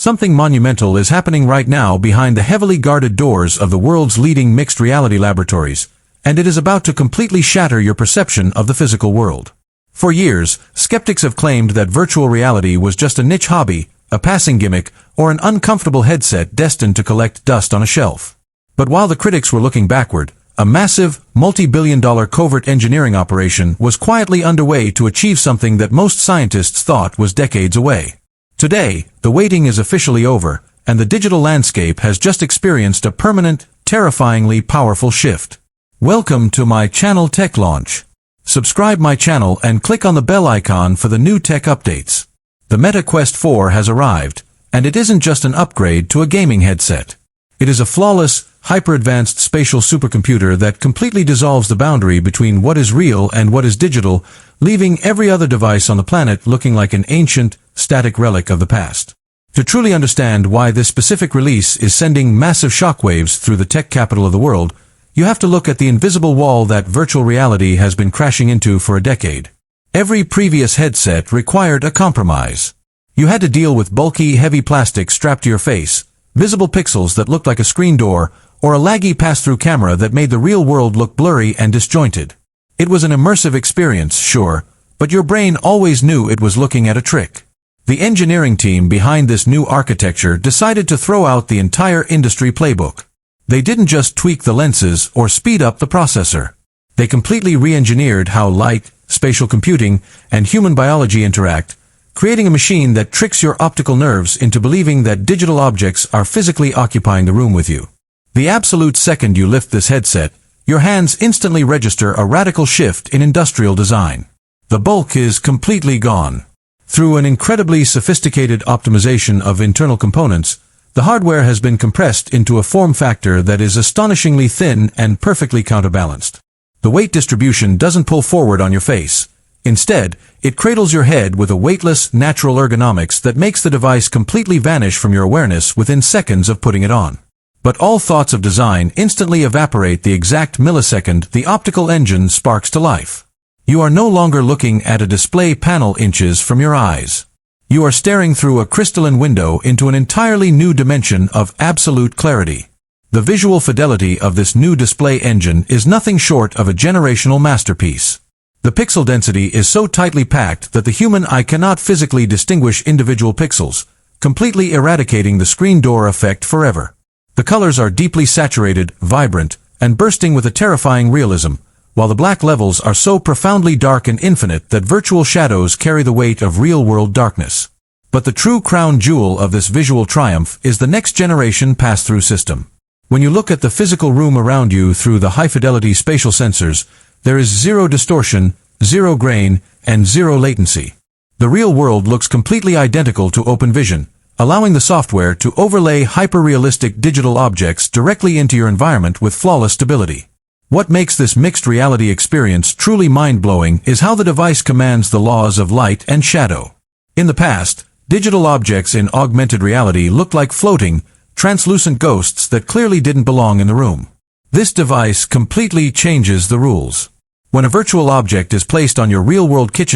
Something monumental is happening right now behind the heavily guarded doors of the world's leading mixed reality laboratories, and it is about to completely shatter your perception of the physical world. For years, skeptics have claimed that virtual reality was just a niche hobby, a passing gimmick, or an uncomfortable headset destined to collect dust on a shelf. But while the critics were looking backward, a massive, multi-billion-dollar covert engineering operation was quietly underway to achieve something that most scientists thought was decades away. Today, the waiting is officially over, and the digital landscape has just experienced a permanent, terrifyingly powerful shift. Welcome to my channel Tech Launch. Subscribe my channel and click on the bell icon for the new tech updates. The Meta Quest 4 has arrived, and it isn't just an upgrade to a gaming headset. It is a flawless, hyper-advanced spatial supercomputer that completely dissolves the boundary between what is real and what is digital, leaving every other device on the planet looking like an ancient, static relic of the past. To truly understand why this specific release is sending massive shockwaves through the tech capital of the world, you have to look at the invisible wall that virtual reality has been crashing into for a decade. Every previous headset required a compromise. You had to deal with bulky, heavy plastic strapped to your face, visible pixels that looked like a screen door, or a laggy pass-through camera that made the real world look blurry and disjointed. It was an immersive experience, sure, but your brain always knew it was looking at a trick. The engineering team behind this new architecture decided to throw out the entire industry playbook. They didn't just tweak the lenses or speed up the processor. They completely re-engineered how light, spatial computing, and human biology interact, creating a machine that tricks your optical nerves into believing that digital objects are physically occupying the room with you. The absolute second you lift this headset, your hands instantly register a radical shift in industrial design. The bulk is completely gone. Through an incredibly sophisticated optimization of internal components, the hardware has been compressed into a form factor that is astonishingly thin and perfectly counterbalanced. The weight distribution doesn't pull forward on your face. Instead, it cradles your head with a weightless, natural ergonomics that makes the device completely vanish from your awareness within seconds of putting it on. But all thoughts of design instantly evaporate the exact millisecond the optical engine sparks to life. You are no longer looking at a display panel inches from your eyes. You are staring through a crystalline window into an entirely new dimension of absolute clarity. The visual fidelity of this new display engine is nothing short of a generational masterpiece. The pixel density is so tightly packed that the human eye cannot physically distinguish individual pixels, completely eradicating the screen door effect forever. The colors are deeply saturated, vibrant, and bursting with a terrifying realism, while the black levels are so profoundly dark and infinite that virtual shadows carry the weight of real-world darkness. But the true crown jewel of this visual triumph is the next-generation pass-through system. When you look at the physical room around you through the high-fidelity spatial sensors, there is zero distortion, zero grain, and zero latency. The real world looks completely identical to OpenVision, allowing the software to overlay hyper-realistic digital objects directly into your environment with flawless stability. What makes this mixed reality experience truly mind-blowing is how the device commands the laws of light and shadow. In the past, digital objects in augmented reality looked like floating, translucent ghosts that clearly didn't belong in the room. This device completely changes the rules. When a virtual object is placed on your real-world kitchen